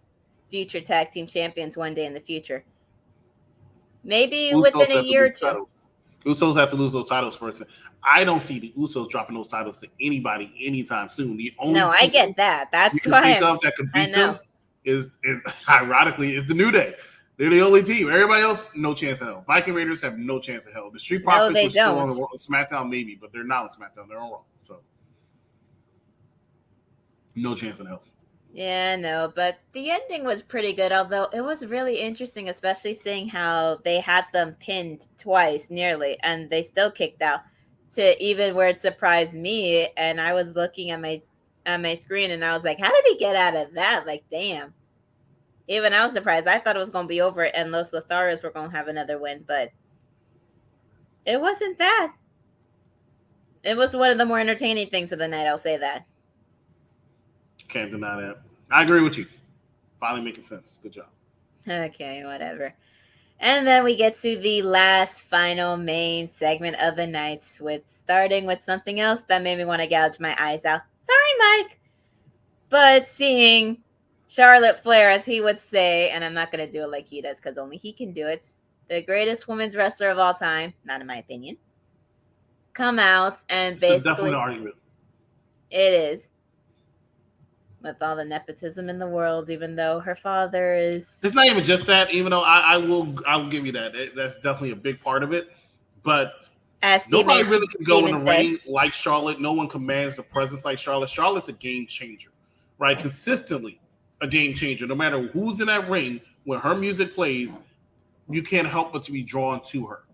future tag team champions one day in the future. Maybe within a year or two. Usos have to lose those titles first. I don't see the Usos dropping those titles to anybody anytime soon. The only I get that. That's why that could beat them is ironically is the New Day. They're the only team. Everybody else, no chance in hell. Viking Raiders have no chance in hell. The Street Profits are still on SmackDown, maybe, but they're not on SmackDown. They're on Raw. So no chance in hell. Yeah, no, but the ending was pretty good, although it was really interesting, especially seeing how they had them pinned twice nearly, and they still kicked out. to even where it surprised me, and I was looking at my screen, and I was like, how did he get out of that? Like, damn. Even I was surprised. I thought it was going to be over, and Los Lotharos were going to have another win, but it wasn't that. It was one of the more entertaining things of the night, I'll say that. Can't deny that. I agree with you. Finally making sense. Good job. Okay, whatever. And then we get to the last final main segment of the night, starting with something else that made me want to gouge my eyes out. Sorry, Mike. But seeing Charlotte Flair, as he would say, and I'm not going to do it like he does because only he can do it, the greatest women's wrestler of all time, not in my opinion, come out and basically... It's definitely an argument. It is. With all the nepotism in the world, even though her father is... It's not even just that, even though I will give you that. That's definitely a big part of it. But nobody really can go in the ring like Charlotte. No one commands the presence like Charlotte. Charlotte's a game changer, right? Consistently a game changer. No matter who's in that ring, when her music plays, you can't help but to be drawn to her,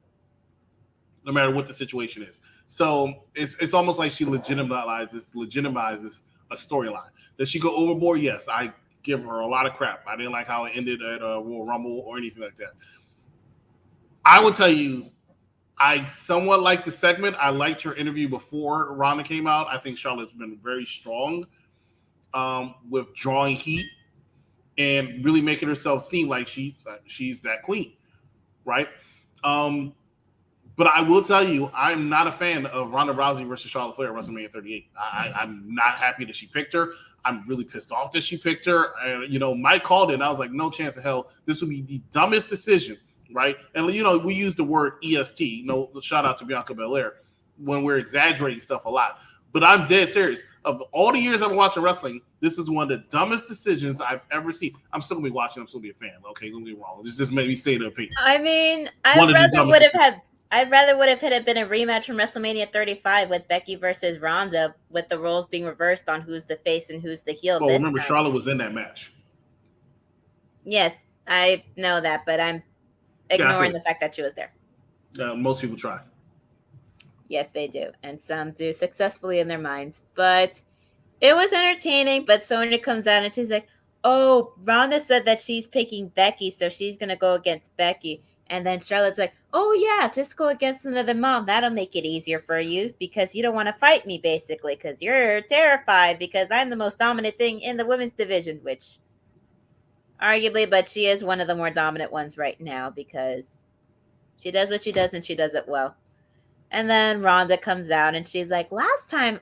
no matter what the situation is. So it's almost like she legitimizes a storyline. Does she go overboard? Yes, I give her a lot of crap. I didn't like how it ended at Royal Rumble or anything like that. I will tell you, I somewhat liked the segment. I liked her interview before Ronda came out. I think Charlotte's been very strong with drawing heat and really making herself seem like she's that queen, right? But I will tell you, I'm not a fan of Ronda Rousey versus Charlotte Flair at WrestleMania 38. I'm not happy that she picked her. I'm really pissed off that she picked her. And, Mike called it, and I was like, no chance in hell. This would be the dumbest decision, right? And, we use the word EST. Shout out to Bianca Belair when we're exaggerating stuff a lot. But I'm dead serious. Of all the years I've been watching wrestling, this is one of the dumbest decisions I've ever seen. I'm still going to be watching. I'm still going to be a fan. Okay, don't get me wrong. This just made me say the opinion. I mean, I'd rather would have had been a rematch from WrestleMania 35 with Becky versus Ronda, with the roles being reversed on who's the face and who's the heel. Well, remember, Charlotte was in that match. Yes, I know that, but I'm ignoring the fact that she was there. Most people try. Yes, they do, and some do successfully in their minds. But it was entertaining. But Sonya comes out and she's like, "Oh, Ronda said that she's picking Becky, so she's gonna go against Becky." And then Charlotte's like, "Oh, yeah, just go against another mom. That'll make it easier for you because you don't want to fight me, basically, because you're terrified because I'm the most dominant thing in the women's division," which arguably, but she is one of the more dominant ones right now because she does what she does and she does it well. And then Ronda comes out and she's like, last time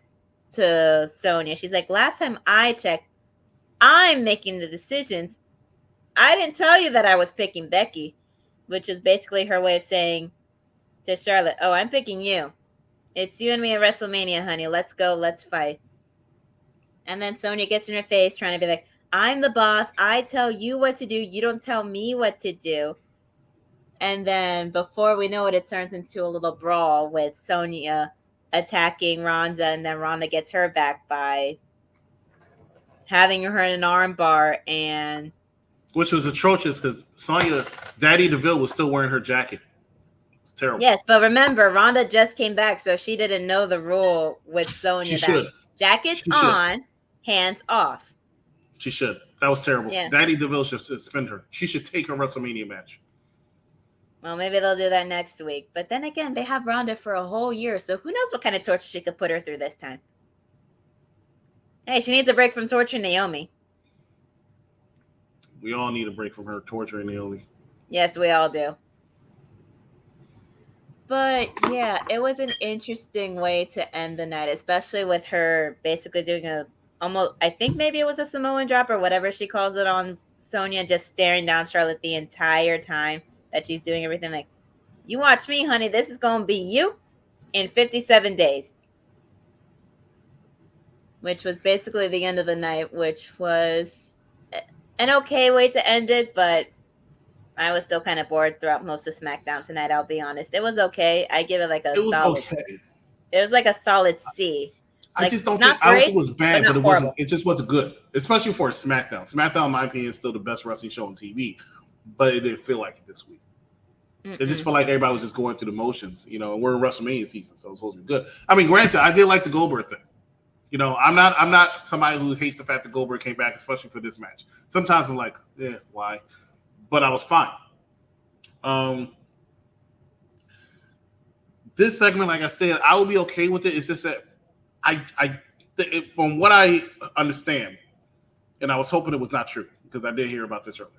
to Sonya, she's like, last time I checked, I'm making the decisions. I didn't tell you that I was picking Becky. Which is basically her way of saying to Charlotte, "Oh, I'm picking you. It's you and me at WrestleMania, honey. Let's go. Let's fight." And then Sonya gets in her face trying to be like, "I'm the boss. I tell you what to do. You don't tell me what to do." And then before we know it, it turns into a little brawl with Sonya attacking Ronda. And then Ronda gets her back by having her in an arm bar and... Which was atrocious because Sonya, Daddy DeVille, was still wearing her jacket. It's terrible. Yes, but remember, Ronda just came back, so she didn't know the rule with Sonya. Jackets on, hands off. She should. That was terrible. Yeah. Daddy DeVille should suspend her. She should take her WrestleMania match. Well, maybe they'll do that next week. But then again, they have Ronda for a whole year, so who knows what kind of torture she could put her through this time. Hey, she needs a break from torturing Naomi. We all need a break from her torturing Naomi. Yes, we all do. But yeah, it was an interesting way to end the night, especially with her basically doing I think maybe it was a Samoan drop or whatever she calls it on Sonya, just staring down Charlotte the entire time that she's doing everything. Like, you watch me, honey. This is going to be you in 57 days. Which was basically the end of the night, which was an okay way to end it, but I was still kind of bored throughout most of SmackDown tonight, I'll be honest. It was okay. I give it like it was like a solid C. I just don't think it was bad, but it just wasn't good. Especially for SmackDown. SmackDown, in my opinion, is still the best wrestling show on TV, but it didn't feel like it this week. It just felt like everybody was just going through the motions, you know. And we're in WrestleMania season, so it's supposed to be good. I mean, granted, I did like the Goldberg thing. You know, I'm not somebody who hates the fact that Goldberg came back, especially for this match. Sometimes I'm like, yeah, why? But I was fine. This segment, like I said, I will be okay with it. It's just that from what I understand, and I was hoping it was not true because I did hear about this earlier.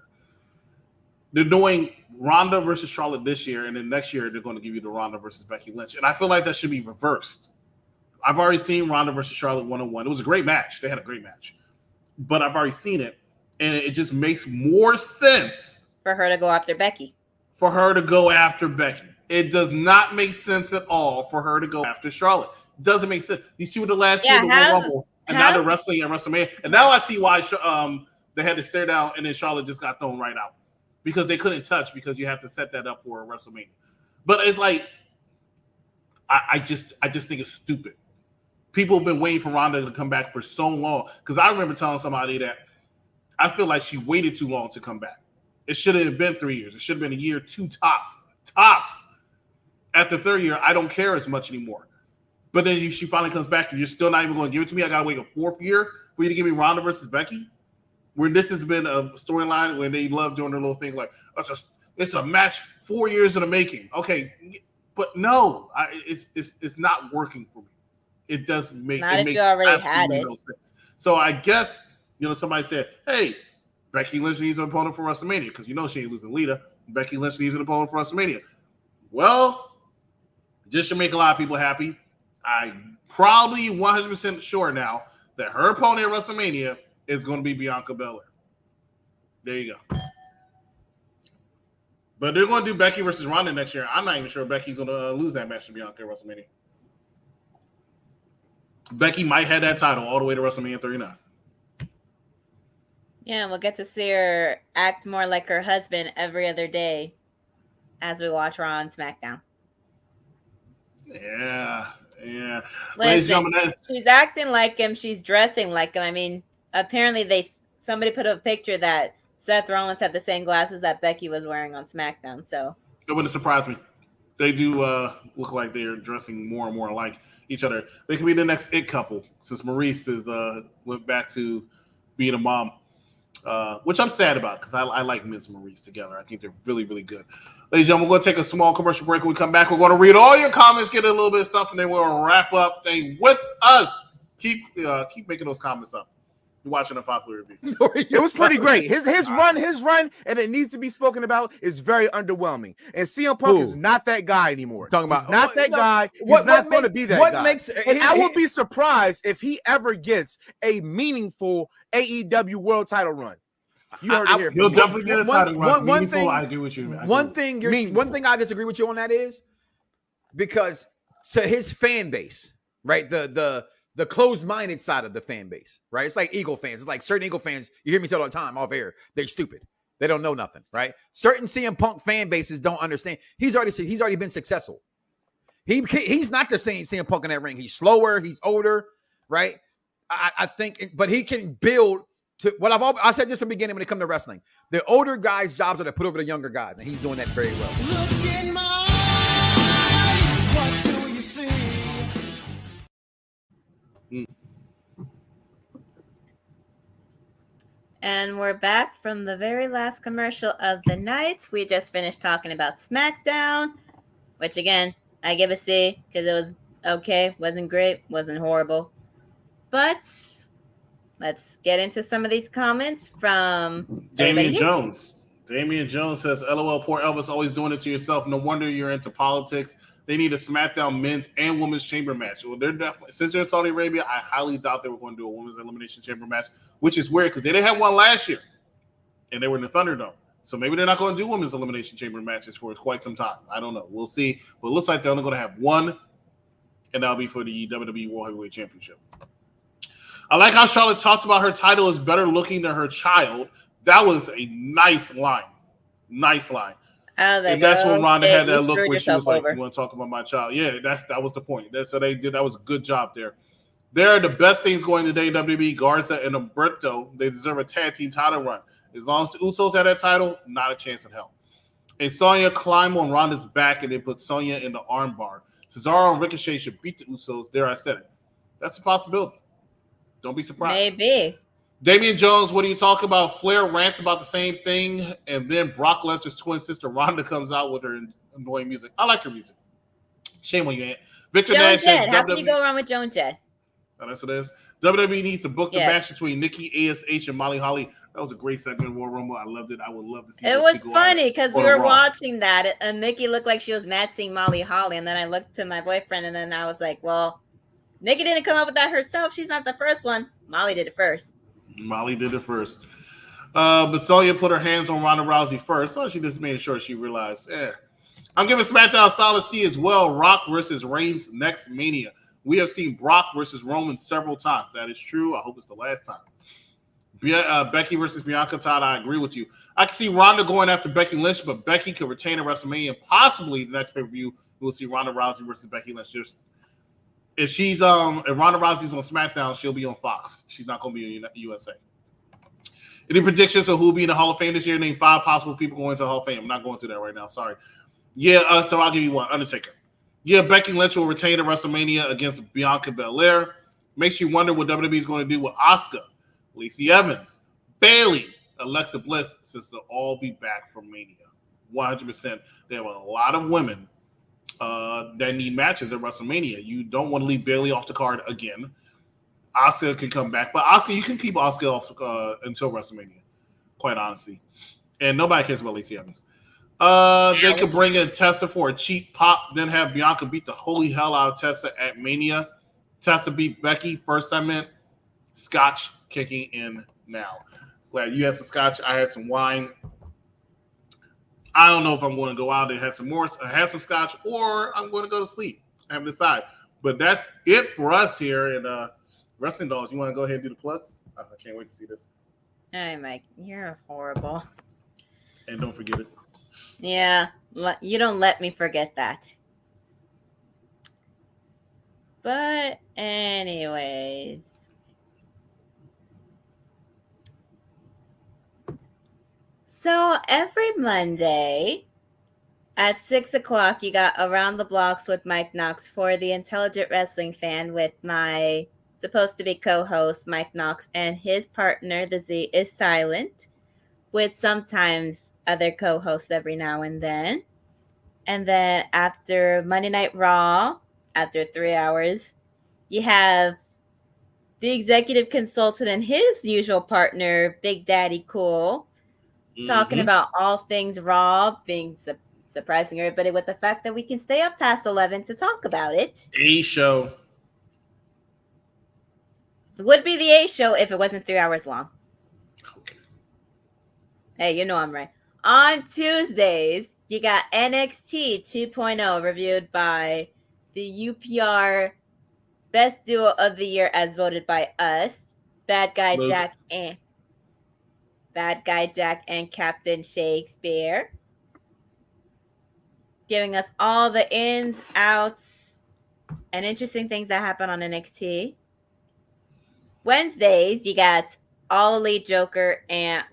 They're doing Ronda versus Charlotte this year, and then next year they're going to give you the Ronda versus Becky Lynch. And I feel like that should be reversed. I've already seen Ronda versus Charlotte 1-on-1. It was a great match. They had a great match. But I've already seen it, and it just makes more sense for her to go after Becky. It does not make sense at all for her to go after Charlotte. It doesn't make sense. These two were the last two in the Royal Rumble, and now they're wrestling at WrestleMania. And now I see why they had to stare down, and then Charlotte just got thrown right out because they couldn't touch because you have to set that up for a WrestleMania. But it's like I just think it's stupid. People have been waiting for Ronda to come back for so long because I remember telling somebody that I feel like she waited too long to come back. It should have been 3 years. It should have been a year, 2 tops. At the third year, I don't care as much anymore. But then she finally comes back and you're still not even going to give it to me. I got to wait a 4th year for you to give me Ronda versus Becky. Where this has been a storyline when they love doing their little thing like, it's a match 4 years in the making. Okay, but no, it's not working for me. It does make not it if makes you already had no it. sense. So I guess somebody said, hey, Becky Lynch needs an opponent for WrestleMania because she ain't losing Lita. Becky Lynch needs an opponent for WrestleMania. Well, just to make a lot of people happy, I'm probably 100% sure now that her opponent at WrestleMania is going to be Bianca Belair. There you go. But they're going to do Becky versus Ronda next year. I'm not even sure Becky's going to lose that match to Bianca at WrestleMania. Becky might have that title all the way to WrestleMania 39. Yeah, we'll get to see her act more like her husband every other day as we watch Raw and SmackDown. Yeah. Listen, she's acting like him. She's dressing like him. I mean, apparently somebody put up a picture that Seth Rollins had the same glasses that Becky was wearing on SmackDown. So it wouldn't surprise me. They do look like they're dressing more and more like each other. They could be the next it couple since Maurice went back to being a mom, which I'm sad about because I like Ms. Maurice together. I think they're really, really good. Ladies and gentlemen, we're going to take a small commercial break. When we come back, we're going to read all your comments, get a little bit of stuff, and then we'll wrap up thing with us. Keep making those comments up. You're watching a popular review. It was pretty great. His run, and it needs to be spoken about, is very underwhelming. And CM Punk is not that guy anymore. Talking about he's not that guy. He's not going to be that guy. And I will be surprised if he ever gets a meaningful AEW World Title run. You heard it here. He'll definitely get a title run. One thing I agree with you. One thing I disagree with you on that is because to his fan base, right? The closed-minded side of the fan base, right? It's like Eagle fans. It's like certain Eagle fans, you hear me say all the time off air, they're stupid. They don't know nothing, right? Certain CM Punk fan bases don't understand. He's already been successful. He's not the same CM Punk in that ring. He's slower, he's older, right? I think, but he can build to what I said just from the beginning when it comes to wrestling. The older guys' jobs are to put over the younger guys, and he's doing that very well. Look in my eyes, what do you see? And we're back from the very last commercial of the night. We just finished talking about SmackDown, which again, I give a C because it was okay, wasn't great, wasn't horrible. But let's get into some of these comments from Damian Jones. Damian Jones says, LOL, poor Elvis, always doing it to yourself. No wonder you're into politics. They need a SmackDown men's and women's chamber match. Well, they're definitely, since they're in Saudi Arabia, I highly doubt they were going to do a women's elimination chamber match, which is weird because they didn't have one last year and they were in the Thunderdome. So maybe they're not going to do women's elimination chamber matches for quite some time. I don't know. We'll see. But it looks like they're only going to have one, and that'll be for the WWE World Heavyweight Championship. I like how Charlotte talked about her title is better looking than her child. That was a nice line. Nice line. And that's when Ronda had that look where she was like, you want to talk about my child? Yeah, that was the point. So they did. That was a good job there. They're the best things going to WWE. Garza and Humberto, they deserve a tag team title run. As long as the Usos have that title, not a chance in hell. And Sonya climb on Ronda's back and they put Sonya in the armbar. Cesaro and Ricochet should beat the Usos. There, I said it. That's a possibility. Don't be surprised. Maybe. Damian Jones, what are you talking about? Flair rants about the same thing, and then Brock Lesnar's twin sister Ronda comes out with her annoying music. I like her music. Shame on you, Aunt. Victor Joan Nash Jett. said How can you go wrong with Joan Jett? Oh, that's what it is. WWE needs to book the Yes. match between Nikki ASH and Molly Holly. That was a great segment in Royal Rumble. I loved it. I would love to see It those was two go funny at it because on we a were Raw. watching that, and Nikki looked like she was mad seeing Molly Holly, and then I looked to my boyfriend, and then I was like, well, Nikki didn't come up with that herself. She's not the first one. Molly did it first. Molly did it first. But Sonya put her hands on Ronda Rousey first. So she just made sure she realized, I'm giving SmackDown solid C as well. Rock versus Reigns next Mania. We have seen Brock versus Roman several times. That is true. I hope it's the last time. Becky versus Bianca, Todd, I agree with you. I can see Ronda going after Becky Lynch, but Becky could retain at WrestleMania. Possibly the next pay-per-view, we'll see Ronda Rousey versus Becky Lynch. Just if she's if Ronda Rousey's on SmackDown, she'll be on Fox. She's not going to be in USA. Any predictions of who will be in the Hall of Fame this year? Name 5 possible people going to the Hall of Fame. I'm not going through that right now. Sorry. Yeah, so I'll give you one. Undertaker. Yeah, Becky Lynch will retain at WrestleMania against Bianca Belair. Makes you wonder what WWE is going to do with Asuka, Lacey Evans, Bayley, Alexa Bliss, since they'll all be back from Mania. 100%. They have a lot of women that need matches at WrestleMania. You don't want to leave Bayley off the card again. Asuka can come back, but Asuka, you can keep Asuka off until WrestleMania, quite honestly. And nobody cares about Lacey Evans. They could bring in Tessa for a cheap pop, then have Bianca beat the holy hell out of Tessa at Mania. Tessa beat Becky first time in. Scotch kicking in now. Glad you had some scotch. I had some wine. I don't know if I'm going to go out and have some more, have some scotch, or I'm going to go to sleep. I haven't decided. But that's it for us here in Wrestling Dolls. You want to go ahead and do the plugs? I can't wait to see this. All right, Mike, you're horrible. And don't forget it. Yeah, you don't let me forget that. But anyways. So every Monday at 6 o'clock, you got Around the Blocks with Mike Knox for the Intelligent Wrestling Fan with my supposed to be co-host Mike Knox and his partner, the Z is Silent, with sometimes other co-hosts every now and then. And then after Monday Night Raw, after 3 hours, you have the executive consultant and his usual partner, Big Daddy Cool, talking about all things Raw, being surprising everybody with the fact that we can stay up past 11 to talk about it. A show. It would be the A show if it wasn't 3 hours long. Okay. Hey, you know I'm right. On Tuesdays, you got NXT 2.0 reviewed by the UPR Best Duo of the Year as voted by us, Bad Guy Jack and Captain Shakespeare, giving us all the ins, outs, and interesting things that happen on NXT. Wednesdays, you got All Elite Joker and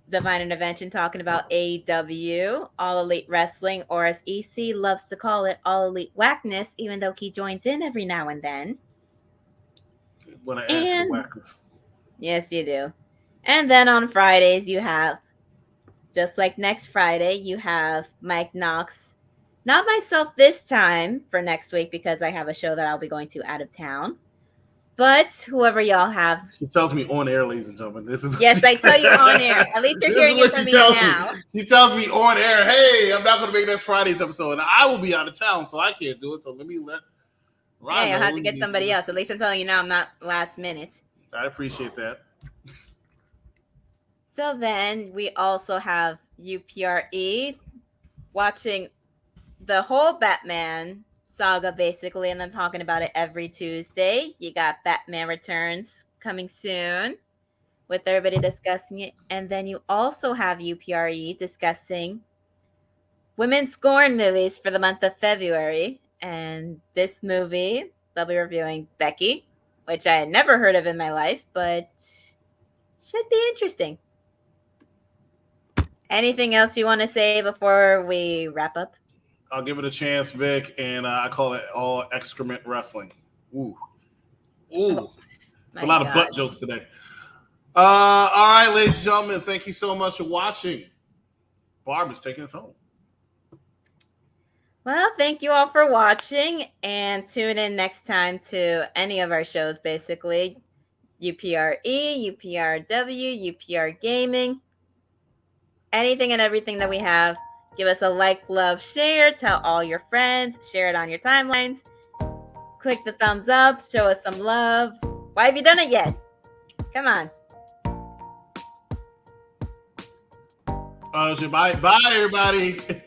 Divine Intervention talking about AEW, All Elite Wrestling, or as EC loves to call it, All Elite Whackness, even though he joins in every now and then. When I add to the whackness. Yes, you do. And then on Fridays, you have, just like next Friday, you have Mike Knox. Not myself this time for next week because I have a show that I'll be going to out of town. But whoever y'all have. She tells me on air, ladies and gentlemen. This is yes, I tell you on air. At least you're hearing it from me now. She tells me on air, hey, I'm not going to make next Friday's episode. And I will be out of town, so I can't do it. So let me let Ron I'll have to get somebody else. At least I'm telling you now I'm not last minute. I appreciate that. So then we also have UPRE watching the whole Batman saga basically, and then talking about it every Tuesday. You got Batman Returns coming soon with everybody discussing it. And then you also have UPRE discussing Women's Scorn movies for the month of February. And this movie, they'll be reviewing Becky, which I had never heard of in my life, but should be interesting. Anything else you want to say before we wrap up? I'll give it a chance, Vic, and I call it all excrement wrestling. Ooh. Ooh. It's a lot of butt jokes today. All right, ladies and gentlemen, thank you so much for watching. Barbara's taking us home. Well, thank you all for watching, and tune in next time to any of our shows, basically. UPRE, UPRW, UPR Gaming. Anything and everything that we have. Give us a like, love, share. Tell all your friends. Share it on your timelines. Click the thumbs up. Show us some love. Why have you done it yet? Come on. Bye, everybody.